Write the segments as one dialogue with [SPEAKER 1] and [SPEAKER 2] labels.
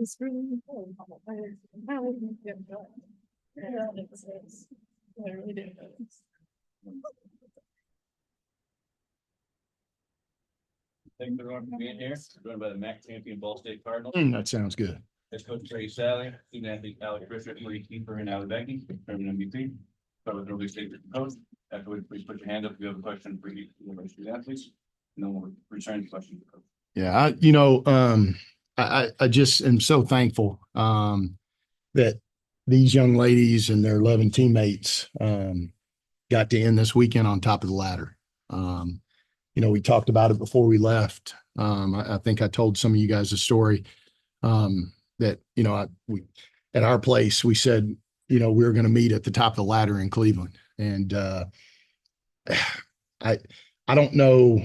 [SPEAKER 1] It's really important. I wouldn't get that. Yeah, it's really different.
[SPEAKER 2] Thanks everyone for being here. We're joined by the MAC champion Ball State Cardinals.
[SPEAKER 3] That sounds good.
[SPEAKER 2] Head coach Trey Sally, student athlete Alex Richard, Lee Keeper, and Ali Becky, tournament MVP. Start with Early State coach. Afterwards, please put your hand up if you have a question for each of the student athletes. And then we'll return to questions.
[SPEAKER 3] Yeah, I just am so thankful that these young ladies and their 11 teammates got to end this weekend on top of the ladder. We talked about it before we left. I think I told some of you guys a story that we at our place we said we were going to meet at the top of the ladder in Cleveland, and I don't know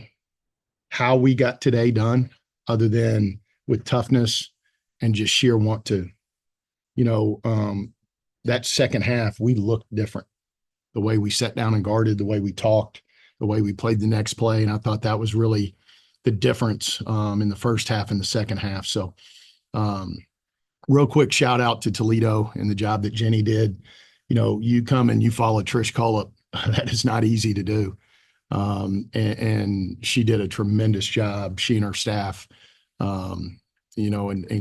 [SPEAKER 3] how we got today done other than with toughness and just sheer want to. That second half we looked different. The way we sat down and guarded, the way we talked, the way we played the next play. And I thought that was really the difference in the first half and the second half. So real quick shout out to Toledo and the job that Jenny did. You come and you follow Trish Cullop. That is not easy to do. And she did a tremendous job, she and her staff, and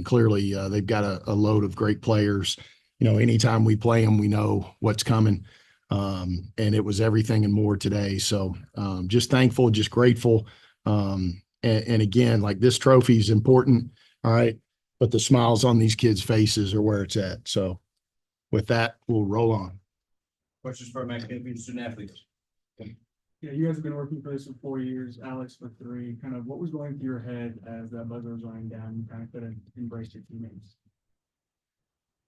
[SPEAKER 3] clearly they've got a load of great players. Anytime we play them, we know what's coming. And it was everything and more today. So just thankful, just grateful. And again, like this trophy is important. All right. But the smiles on these kids' faces are where it's at. So with that, we'll roll on.
[SPEAKER 2] Questions for MAC champion student athletes.
[SPEAKER 4] Yeah, you guys have been working for this for 4 years, Alex for 3. Kind of what was going through your head as that buzzer was running down? You kind of couldn't embrace your teammates.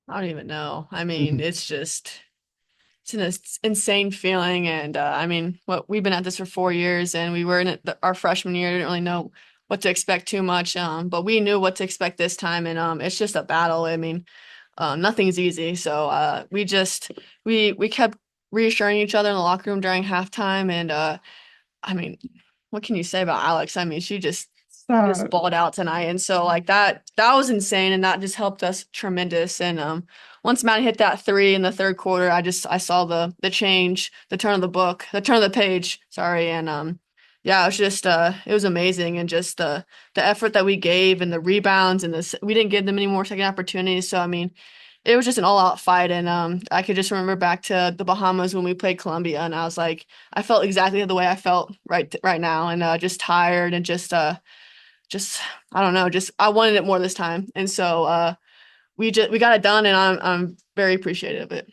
[SPEAKER 1] I don't even know. I mean, it's an insane feeling. And we've been at this for 4 years, and we were in it our freshman year. Didn't really know what to expect too much. But we knew what to expect this time. And it's just a battle. I mean, nothing's easy. So we kept reassuring each other in the locker room during halftime. And what can you say about Alex? I mean, she just balled out tonight. And so like that was insane. And that just helped us tremendous. And once Matt hit that 3 in the third quarter, I saw the change, the turn of the page. Sorry. And it was just it was amazing. And just the effort that we gave and the rebounds and we didn't give them any more second opportunities. So I mean, it was just an all-out fight. And I could just remember back to the Bahamas when we played Columbia, and I was like, I felt exactly the way I felt right now, and just tired and just I don't know, just I wanted it more this time. And so we got it done, and I'm very appreciative of it.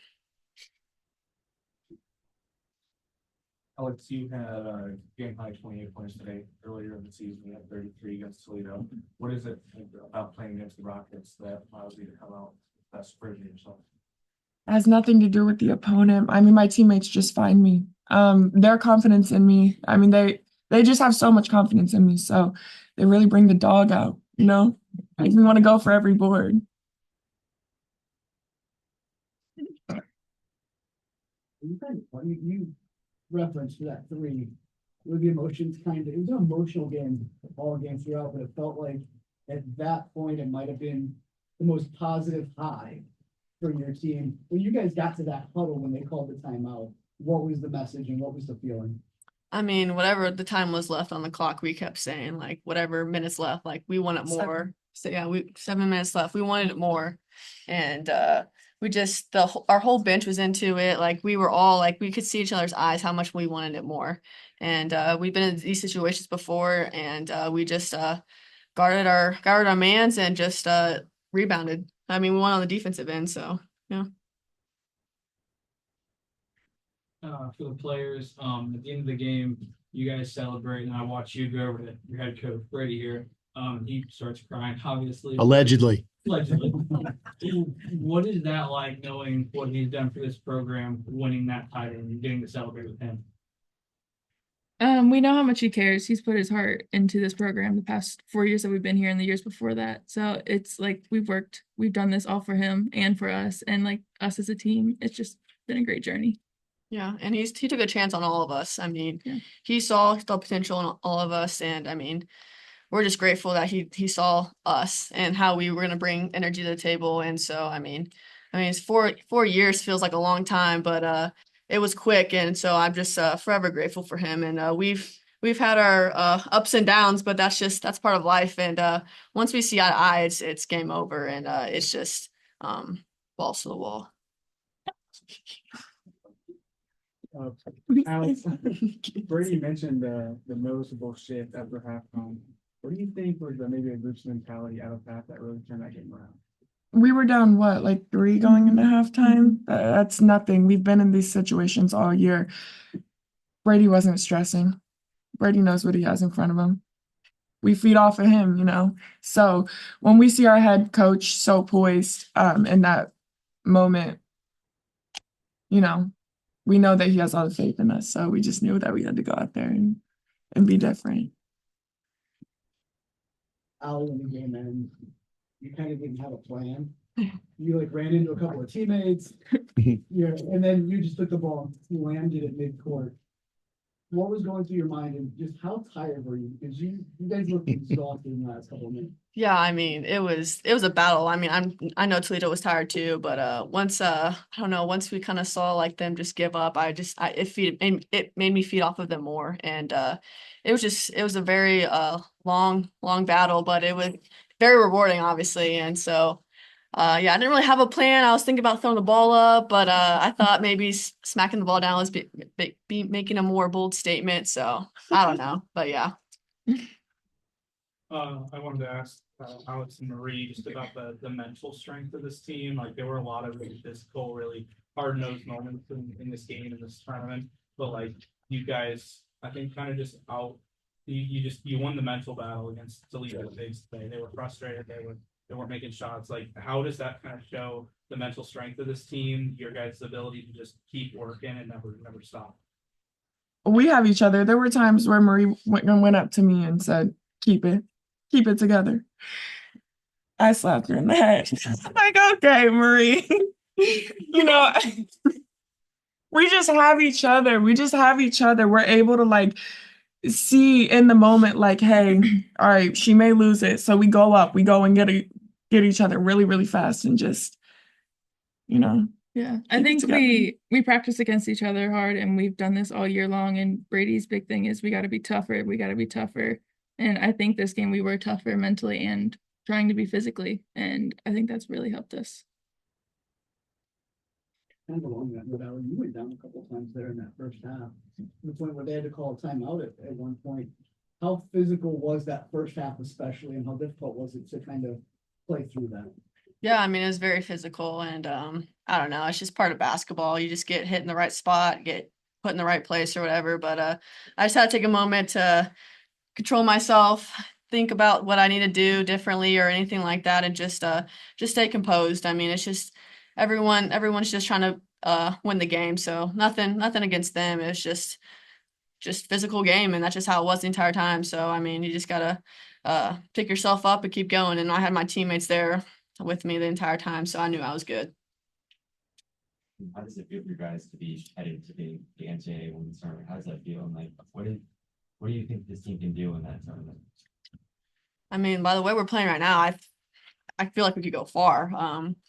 [SPEAKER 4] Alex, you had game high 28 points today. Earlier in the season, you had 33 against Toledo. What is it about playing against the Rockets that allows you to come out best version of yourself?
[SPEAKER 5] It has nothing to do with the opponent. I mean, my teammates just find me. Their confidence in me. I mean, they just have so much confidence in me. So they really bring the dog out, Make me want to go for every board.
[SPEAKER 6] You referenced that 3 with the emotions it was an emotional game all game throughout, but it felt like at that point it might have been the most positive high for your team. When you guys got to that huddle when they called the timeout, what was the message and what was the feeling?
[SPEAKER 1] I mean, whatever the time was left on the clock, we kept saying like whatever minutes left, like we want it more. So yeah, 7 minutes left. We wanted it more. And we just our whole bench was into it. Like we were all like we could see each other's eyes how much we wanted it more. And we've been in these situations before, and we just guarded our mans and just rebounded. I mean, we won on the defensive end, so yeah.
[SPEAKER 4] For the players, at the end of the game, you guys celebrate, and I watch you go over to your head coach Brady here. He starts crying, obviously.
[SPEAKER 3] Allegedly.
[SPEAKER 4] What is that like, knowing what he's done for this program, winning that title, and getting to celebrate with him?
[SPEAKER 5] We know how much he cares. He's put his heart into this program the past 4 years that we've been here and the years before that. So it's like we've done this all for him and for us, and like us as a team. It's just been a great journey.
[SPEAKER 1] Yeah, and he took a chance on all of us. I mean, he saw the potential in all of us, and I mean, we're just grateful that he saw us and how we were going to bring energy to the table. And so, I mean, it's 4 years feels like a long time, but it was quick. And so I'm just forever grateful for him. And we've had our ups and downs, but that's part of life. And once we see eye to eye, it's game over, and it's just balls to the wall.
[SPEAKER 4] Alex, Brady mentioned the noticeable shift after halftime. What do you think was maybe a group's mentality out of that really turned that game around?
[SPEAKER 7] We were down what, like 3 going into halftime? That's nothing. We've been in these situations all year. Brady wasn't stressing. Brady knows what he has in front of him. We feed off of him, you know. So when we see our head coach so poised in that moment, you know, we know that he has all the faith in us. So we just knew that we had to go out there and be different.
[SPEAKER 6] Allie, when the game ends, you kind of didn't have a plan. You like ran into a couple of teammates, and then you just took the ball and landed at midcourt. What was going through your mind, and just how tired were you? Because you guys looked exhausted in the last couple of minutes.
[SPEAKER 1] Yeah, I mean, it was a battle. I mean, I know Toledo was tired too, but once I don't know, once we kind of saw like them just give up, it made me feed off of them more, and it was a very long battle, but it was very rewarding, obviously, and so. Yeah, I didn't really have a plan. I was thinking about throwing the ball up, but I thought maybe smacking the ball down was be making a more bold statement. So I don't know, but yeah.
[SPEAKER 8] I wanted to ask Alex and Marie just about the mental strength of this team. Like there were a lot of really physical, really hard-nosed moments in this game, in this tournament. But like you guys, I think kind of just you won the mental battle against Toledo Bigs today. They were frustrated. They weren't making shots. Like how does that kind of show the mental strength of this team, your guys' ability to just keep working and never stop?
[SPEAKER 7] We have each other. There were times where Marie went up to me and said, keep it together. I slapped her in the head. Like, okay, Marie. You know, we just have each other. We're able to like see in the moment, like, hey, all right, she may lose it. So we go up, we go and get each other really, really fast and just, you know.
[SPEAKER 5] Yeah, I think we practice against each other hard, and we've done this all year long. And Brady's big thing is we got to be tougher. We got to be tougher. And I think this game we were tougher mentally and trying to be physically, and I think that's really helped us.
[SPEAKER 6] Kind of along that note, Allie, you went down a couple of times there in that first half. To the point where they had to call a timeout at one point. How physical was that first half, especially, and how difficult was it to kind of play through that?
[SPEAKER 1] Yeah, I mean, it was very physical, and I don't know, it's just part of basketball. You just get hit in the right spot, get put in the right place or whatever. But I just had to take a moment to control myself, think about what I need to do differently or anything like that, and just stay composed. I mean, it's just everyone's just trying to win the game. So nothing against them. It's just physical game, and that's just how it was the entire time. So I mean, you just gotta pick yourself up and keep going. And I had my teammates there with me the entire time, so I knew I was good.
[SPEAKER 9] How does it feel for you guys to be headed to the NCAA Women's Tournament? How does that feel? And like, what do you think this team can do in that tournament?
[SPEAKER 1] I mean, by the way we're playing right now, I feel like we could go far.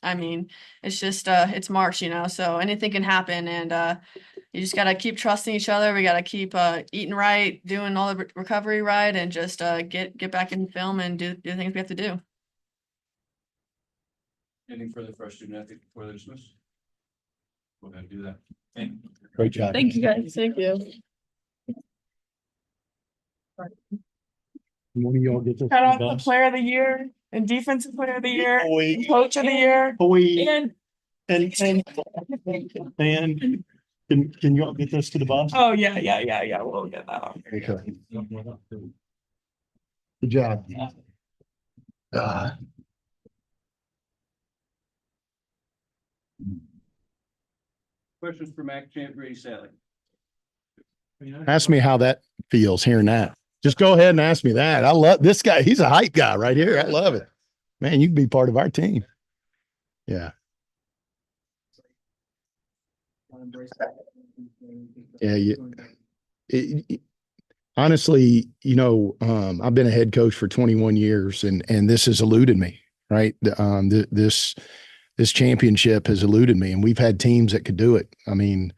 [SPEAKER 1] I mean, it's just it's March, you know, so anything can happen, and you just gotta keep trusting each other. We gotta keep eating right, doing all the recovery right, and just get back in film and do the things we have to do.
[SPEAKER 2] Anything further for our student athlete before they're dismissed? Go ahead and do that. Thank you.
[SPEAKER 3] Great job.
[SPEAKER 5] Thank you guys.
[SPEAKER 1] Thank you.
[SPEAKER 3] One of y'all get this.
[SPEAKER 7] Shout out the player of the year and defensive player of the year, and coach of the year, and
[SPEAKER 3] Can you all get this to the boss?
[SPEAKER 7] oh yeah, we'll get that on.
[SPEAKER 3] Okay. Good job.
[SPEAKER 2] Questions for Mac Champ, Brady Sally?
[SPEAKER 3] Ask me how that feels hearing that. Just go ahead and ask me that. I love this guy. He's a hype guy right here. I love it. Man, you can be part of our team. Yeah. Yeah. honestly, I've been a head coach for 21 years and this has eluded me, right? This championship has eluded me, and we've had teams that could do it. I mean,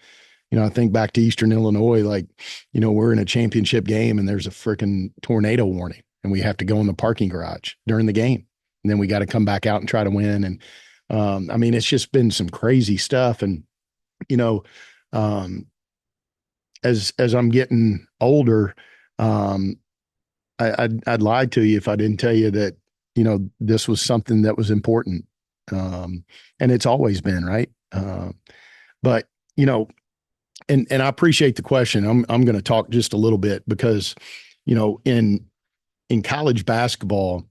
[SPEAKER 3] I think back to Eastern Illinois, like, we're in a championship game and there's a freaking tornado warning and we have to go in the parking garage during the game. And then we got to come back out and try to win. And, I mean, it's just been some crazy stuff. And, um, as I'm getting older, I'd lie to you if I didn't tell you that, this was something that was important. And it's always been, right. But, and I appreciate the question. I'm going to talk just a little bit because, in college basketball,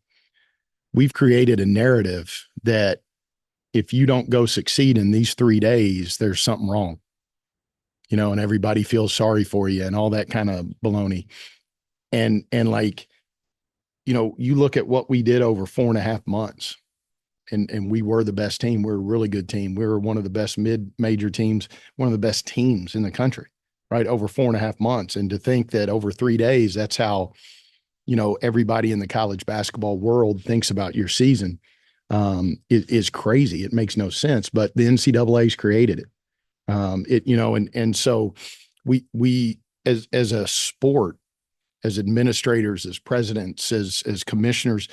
[SPEAKER 3] we've created a narrative that if you don't go succeed in these 3 days, there's something wrong, and everybody feels sorry for you and all that kind of baloney. And like, you look at what we did over 4.5 months. And we were the best team. We're a really good team. We were one of the best mid-major teams, one of the best teams in the country, right? Over 4.5 months. And to think that over 3 days, that's how, everybody in the college basketball world thinks about your season, is crazy. It makes no sense, but the NCAA's created it. And so we as a sport, as administrators, as presidents, as commissioners,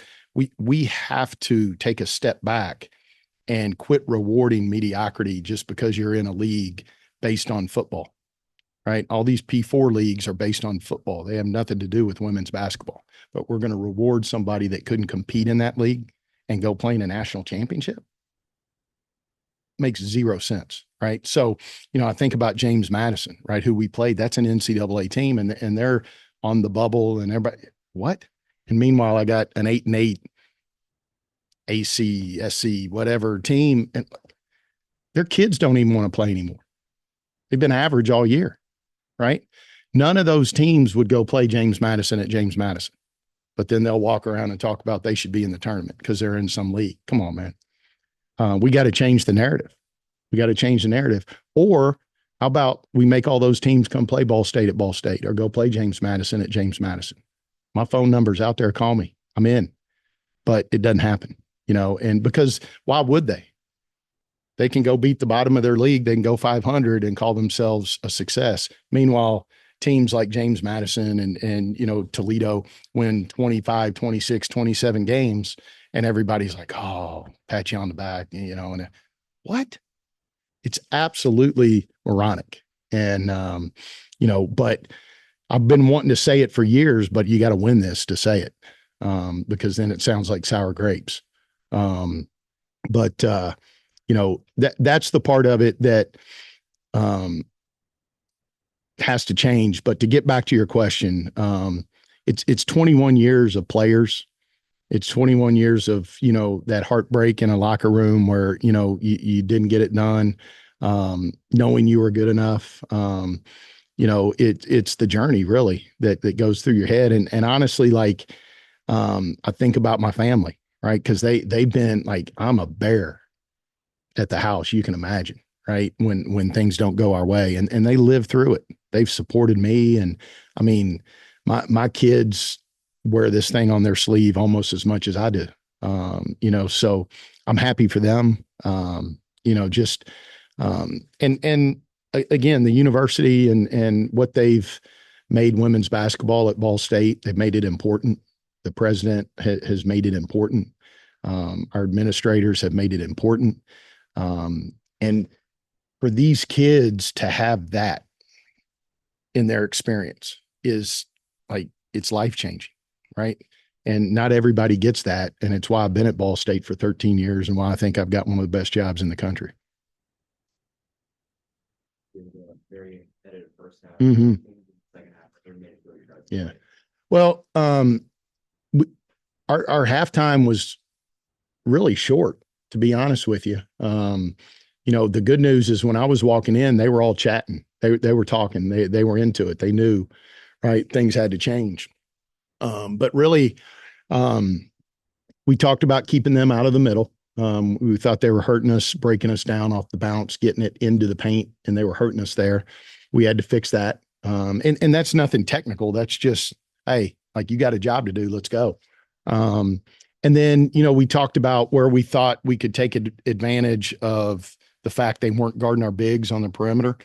[SPEAKER 3] we have to take a step back and quit rewarding mediocrity just because you're in a league based on football, right? All these P4 leagues are based on football. They have nothing to do with women's basketball, but we're going to reward somebody that couldn't compete in that league and go play in a national championship. Makes zero sense, right? So, I think about James Madison, right? Who we played, that's an NCAA team and they're on the bubble and everybody, what? And meanwhile, I got an 8-8 AC, SC, whatever team, and their kids don't even want to play anymore. They've been average all year, right? None of those teams would go play James Madison at James Madison, but then they'll walk around and talk about they should be in the tournament because they're in some league. Come on, man. We got to change the narrative. We got to change the narrative. Or how about we make all those teams come play Ball State at Ball State or go play James Madison at James Madison? My phone number's out there. Call me. I'm in. But it doesn't happen, and because why would they? They can go beat the bottom of their league. They can go 500 and call themselves a success. Meanwhile, teams like James Madison and Toledo win 25, 26, 27 games and everybody's like, oh, pat you on the back, and what? It's absolutely moronic. And, but I've been wanting to say it for years, but you got to win this to say it, because then it sounds like sour grapes. That's the part of it that has to change. But to get back to your question, it's 21 years of players. It's 21 years of, that heartbreak in a locker room where, you didn't get it done, knowing you were good enough. It's the journey really that goes through your head. And honestly, like, I think about my family, right? Cause they've been like, I'm a bear at the house. You can imagine, right? When things don't go our way and they live through it, they've supported me. And I mean, my kids wear this thing on their sleeve almost as much as I do. So I'm happy for them. Again, the university and what they've made women's basketball at Ball State, they've made it important. The president has made it important. Our administrators have made it important. And for these kids to have that in their experience is like, it's life-changing, right? And not everybody gets that. And it's why I've been at Ball State for 13 years and why I think I've got one of the best jobs in the country.
[SPEAKER 9] Very competitive first half.
[SPEAKER 3] Mm-hmm.
[SPEAKER 9] Second half, 30 minutes.
[SPEAKER 3] Yeah. Well, our halftime was really short, to be honest with you. The good news is when I was walking in, they were all chatting. They were talking. They were into it. They knew, right, things had to change. But really, we talked about keeping them out of the middle. We thought they were hurting us, breaking us down off the bounce, getting it into the paint, and they were hurting us there. We had to fix that. And that's nothing technical. That's just, hey, like you got a job to do. Let's go. And then, we talked about where we thought we could take advantage of the fact they weren't guarding our bigs on the perimeter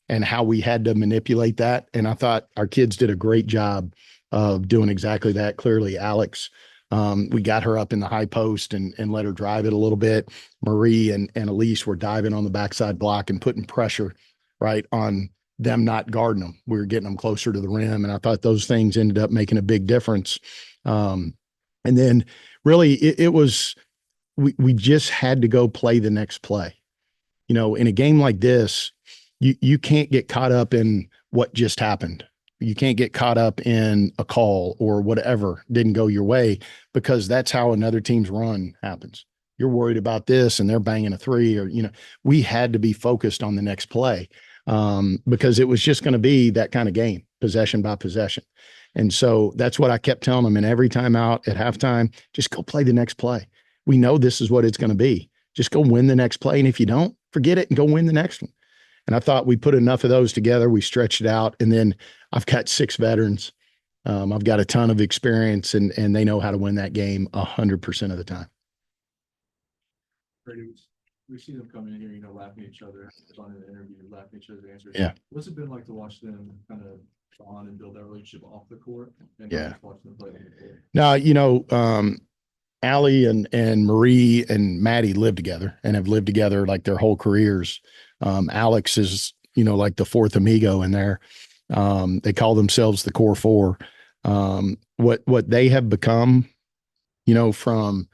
[SPEAKER 3] and how we had to manipulate that. And I thought our kids did a great job of doing exactly that. Clearly, Alex, we got her up in the high post and let her drive it a little bit. Marie and Elise were diving on the backside block and putting pressure right on them not guarding them. We were getting them closer to the rim. And I thought those things ended up making a big difference. And then really it was, we just had to go play the next play. In a game like this, you can't get caught up in what just happened. You can't get caught up in a call or whatever didn't go your way, because that's how another team's run happens. You're worried about this and they're banging a three, or, we had to be focused on the next play, because it was just going to be that kind of game, possession by possession. And so that's what I kept telling them. And every time out at halftime, just go play the next play. We know this is what it's going to be. Just go win the next play. And if you don't, forget it and go win the next one. And I thought we put enough of those together. We stretched it out. And then I've got 6 veterans. I've got a ton of experience, and they know how to win that game 100% of the time.
[SPEAKER 4] We see them coming in here, laughing at each other on an interview, laughing at each other's answers.
[SPEAKER 3] Yeah.
[SPEAKER 4] What's it been like to watch them kind of bond and build that relationship off the court? And
[SPEAKER 3] Yeah.
[SPEAKER 4] watch them play on the court?
[SPEAKER 3] Now, Allie and Marie and Maddie live together and have lived together like their whole careers. Alex is, like the fourth amigo in there. They call themselves the core four. What they have become, from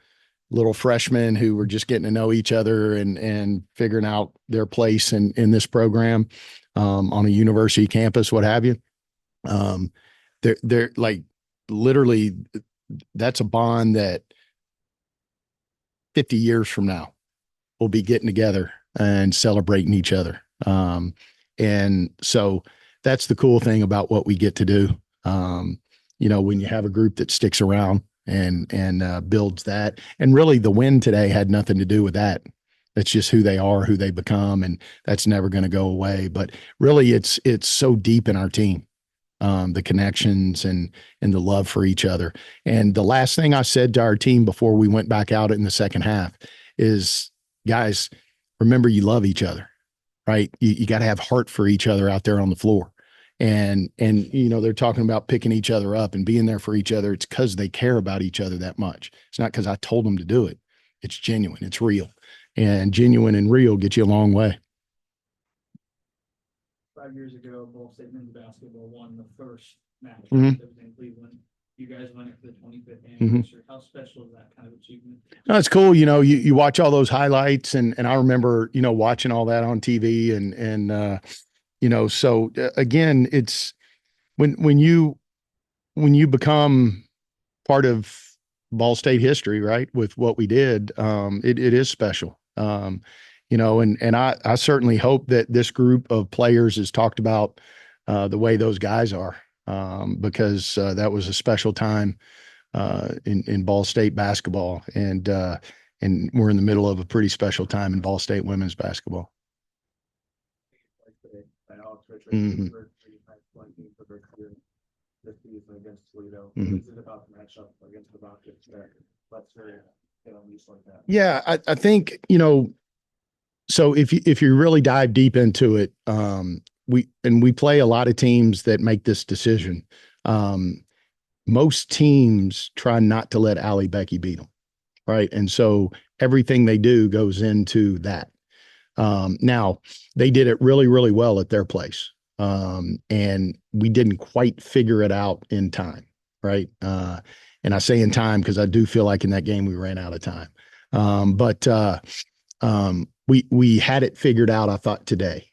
[SPEAKER 3] little freshmen who were just getting to know each other and figuring out their place in this program, on a university campus, what have you. They're like, literally, that's a bond that 50 years from now we'll be getting together and celebrating each other. And so that's the cool thing about what we get to do. When you have a group that sticks around and builds that, and really the win today had nothing to do with that. That's just who they are, who they become. And that's never going to go away. But really it's so deep in our team, the connections and the love for each other. And the last thing I said to our team before we went back out in the second half is, guys, remember you love each other, right? You got to have heart for each other out there on the floor. And they're talking about picking each other up and being there for each other. It's because they care about each other that much. It's not because I told them to do it. It's genuine. It's real. And genuine and real get you a long way.
[SPEAKER 8] 5 years ago, Ball State men's basketball won the first match
[SPEAKER 3] Mhm.
[SPEAKER 8] that was in Cleveland. You guys won it for the 25th
[SPEAKER 3] Mm-hmm.
[SPEAKER 8] anniversary. How special is that kind of achievement?
[SPEAKER 3] No, it's cool. You watch all those highlights, and I remember, watching all that on TV so again, it's when you become part of Ball State history, right, with what we did, it is special. And I certainly hope that this group of players is talked about the way those guys are, because that was a special time in Ball State basketball, and we're in the middle of a pretty special time in Ball State women's basketball. Mhm.
[SPEAKER 4] This season against Toledo.
[SPEAKER 3] Mhm.
[SPEAKER 4] What is it about the matchup against the Rockets that lets her get unleashed like that?
[SPEAKER 3] Yeah, I think, so if you really dive deep into it, we play a lot of teams that make this decision. Most teams try not to let Allie Becky beat them, right? And so everything they do goes into that. Now they did it really, really well at their place. And we didn't quite figure it out in time. Right. And I say in time, because I do feel like in that game, we ran out of time. But we had it figured out, I thought, today,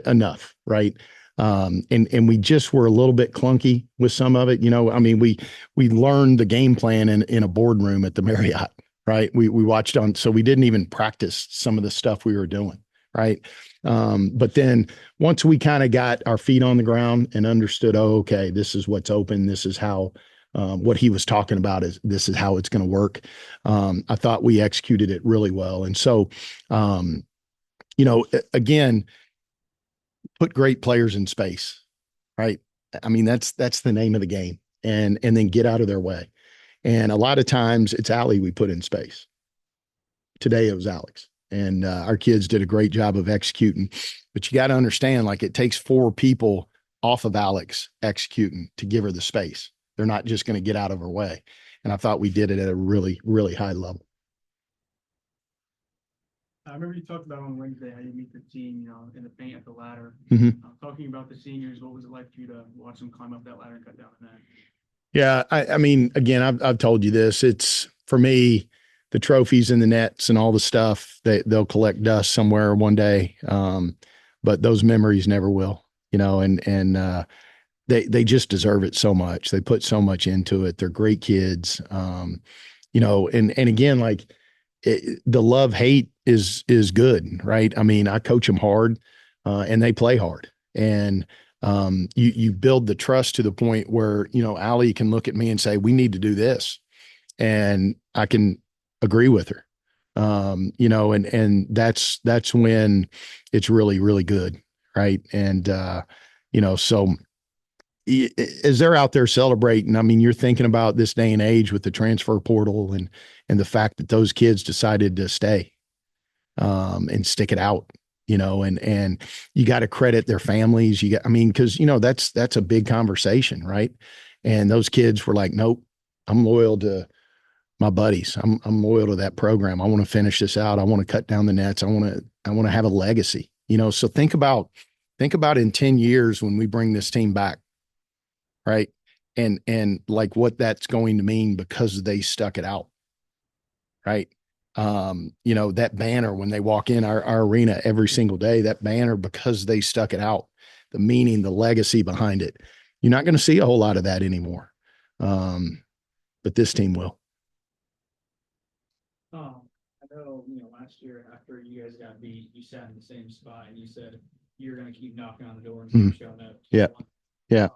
[SPEAKER 3] enough. Right. And we just were a little bit clunky with some of it. We learned the game plan in a boardroom at the Marriott. Right. We watched on, so we didn't even practice some of the stuff we were doing. Right. But then once we kind of got our feet on the ground and understood, okay, this is what's open. This is how, what he was talking about this is how it's going to work. I thought we executed it really well. And so, again, put great players in space. right? I mean, that's the name of the game, and then get out of their way. And a lot of times it's Allie we put in space. Today it was Alex, and our kids did a great job of executing. But you got to understand, like, it takes 4 people off of Alex executing to give her the space. They're not just going to get out of her way. And I thought we did it at a really, really high level.
[SPEAKER 10] I remember you talked about on Wednesday how you meet the team, you know, in the paint at the ladder.
[SPEAKER 3] Mhm.
[SPEAKER 10] Talking about the seniors, what was it like for you to watch them climb up that ladder and cut down the net?
[SPEAKER 3] Yeah, I mean, again, I've told you this. It's, for me, the trophies and the nets and all the stuff, they'll collect dust somewhere one day. But those memories never will, you know, and they just deserve it so much. They put so much into it. They're great kids. You know, and again, like, the love hate is good, right? I mean, I coach them hard, and they play hard, and you build the trust to the point where, you know, Allie can look at me and say, we need to do this, and I can agree with her. You know, and that's when it's really, really good, right? And you know, so as they're out there celebrating, I mean, you're thinking about this day and age with the transfer portal and the fact that those kids decided to stay and stick it out, you know, and you got to credit their families. I mean, because, you know, that's a big conversation, right? And those kids were like, nope, I'm loyal to my buddies. I'm loyal to that program. I want to finish this out. I want to cut down the nets. I want to have a legacy, you know. So think about in 10 years when we bring this team back, right? And like what that's going to mean because they stuck it out, right? You know, that banner when they walk in our arena every single day, that banner, because they stuck it out, the meaning, the legacy behind it. You're not going to see a whole lot of that anymore. But this team will.
[SPEAKER 10] I know, you know, last year after you guys got beat, you sat in the same spot and you said you're going to keep knocking on the door and keep showing up.
[SPEAKER 3] Yeah. Yeah.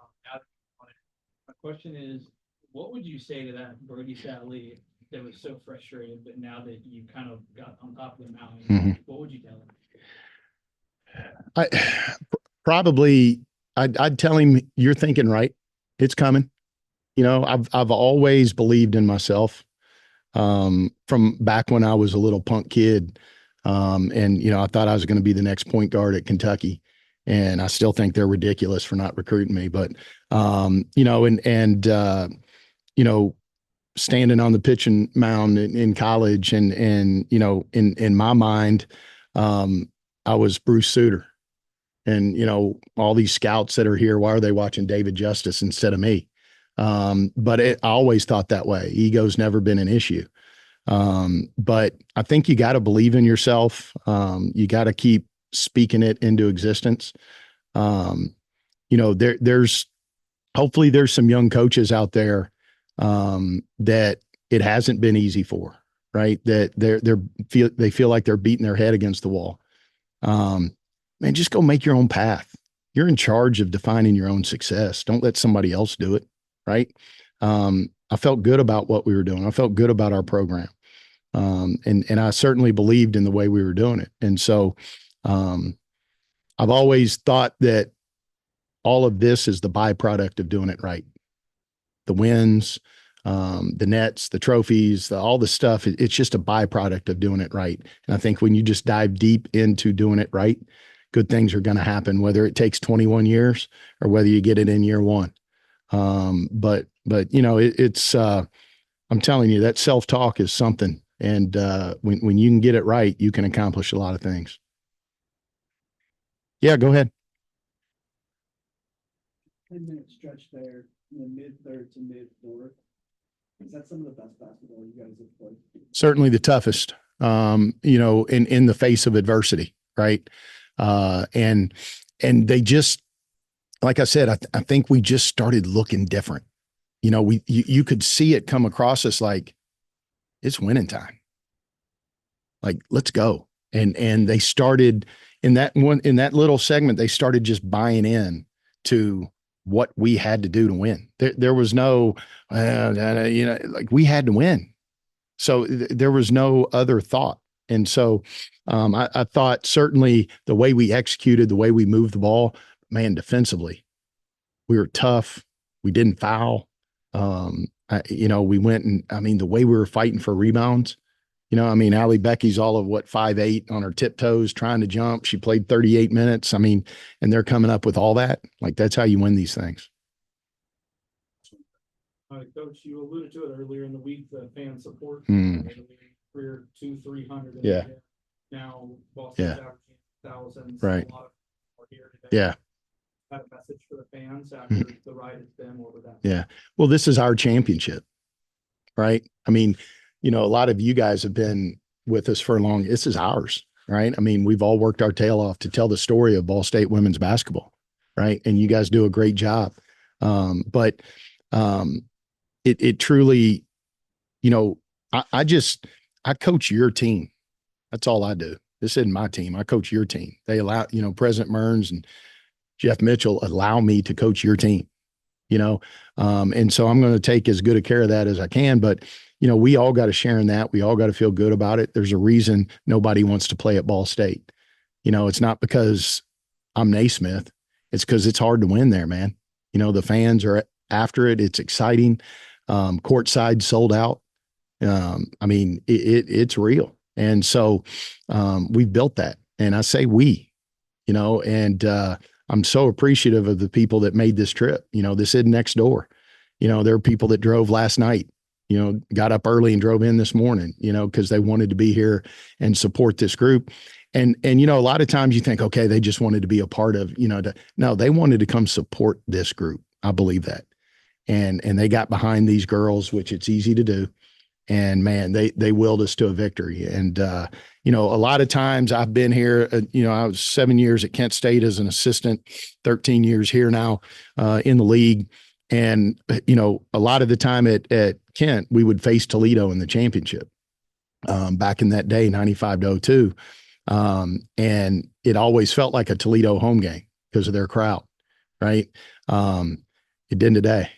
[SPEAKER 10] My question is, what would you say to that Brody Sally that was so frustrated, but now that you kind of got on top of the mountain, what would you tell him?
[SPEAKER 3] I'd tell him, you're thinking right. It's coming. You know, I've always believed in myself. From back when I was a little punk kid. And, you know, I thought I was going to be the next point guard at Kentucky. And I still think they're ridiculous for not recruiting me. But, you know, you know, standing on the pitching mound in college and, you know, in my mind, I was Bruce Sutter. And, you know, all these scouts that are here, why are they watching David Justice instead of me? But I always thought that way. Ego's never been an issue. But I think you got to believe in yourself. You got to keep speaking it into existence. You know, hopefully there's some young coaches out there, that it hasn't been easy for, right? That they feel like they're beating their head against the wall. Man, just go make your own path. You're in charge of defining your own success. Don't let somebody else do it. Right. I felt good about what we were doing. I felt good about our program. And I certainly believed in the way we were doing it. And so, I've always thought that all of this is the byproduct of doing it right. The wins, the nets, the trophies, all the stuff, it's just a byproduct of doing it right. And I think when you just dive deep into doing it right, good things are going to happen, whether it takes 21 years or whether you get it in year 1. But you know, it's, I'm telling you, that self-talk is something. And, when you can get it right, you can accomplish a lot of things. Yeah, go ahead.
[SPEAKER 6] 10-minute stretch there in the mid-third to mid-fourth. Is that some of the best basketball you guys have played? Certainly the toughest, you know, in the face of adversity. Right. And they just, like I said, I think we just started looking different. You know, you could see it come across us like it's winning time. Like, let's go. And they started in that little segment, they started just buying in to what we had to do to win. There was no, you know, like, we had to win. So there was no other thought. And so I thought certainly the way we executed, the way we moved the ball, man, defensively,
[SPEAKER 3] We were tough. We didn't foul. We went and, I mean, the way we were fighting for rebounds, Allie Becky's all of 5'8" on her tiptoes trying to jump. She played 38 minutes. I mean, and they're coming up with all that. Like, that's how you win these things.
[SPEAKER 8] Coach, you alluded to it earlier in the week, the fan support. We're 200-300.
[SPEAKER 3] Yeah.
[SPEAKER 8] Now, Boston's
[SPEAKER 3] Yeah.
[SPEAKER 8] averaging thousands.
[SPEAKER 3] Right.
[SPEAKER 8] A lot of people are here today.
[SPEAKER 3] Yeah.
[SPEAKER 8] Have a message for the fans after the ride has been. What would that be?
[SPEAKER 3] Yeah. Well, this is our championship, right? I mean, a lot of you guys have been with us for long. This is ours, right? I mean, we've all worked our tail off to tell the story of Ball State women's basketball, right? And you guys do a great job. But it truly, I coach your team. That's all I do. This isn't my team. I coach your team. They allow, President Mearns and Jeff Mitchell allow me to coach your team, and so I'm going to take as good a care of that as I can. But, we all got to share in that. We all got to feel good about it. There's a reason nobody wants to play at Ball State. It's not because I'm Naismith. It's because it's hard to win there, man. The fans are after it. It's exciting. Courtside sold out. I mean, it's real. And so we've built that. And I say we, and I'm so appreciative of the people that made this trip. This isn't next door. There are people that drove last night, got up early and drove in this morning, because they wanted to be here and support this group. And a lot of times you think, okay, they just wanted to be a part of, no, they wanted to come support this group. I believe that. And they got behind these girls, which it's easy to do. And man, they willed us to a victory. And, a lot of times I've been here, I was 7 years at Kent State as an assistant, 13 years here now in the league. And, a lot of the time at Kent, we would face Toledo in the championship back in that day, 95-02. And it always felt like a Toledo home game because of their crowd, right? It didn't today,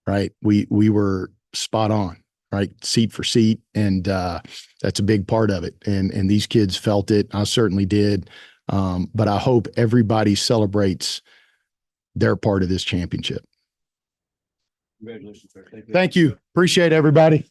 [SPEAKER 3] right? We were spot on, right? Seat for seat. And that's a big part of it. And these kids felt it. I certainly did. But I hope everybody celebrates their part of this championship.
[SPEAKER 2] Congratulations, sir.
[SPEAKER 3] Thank you. Appreciate everybody.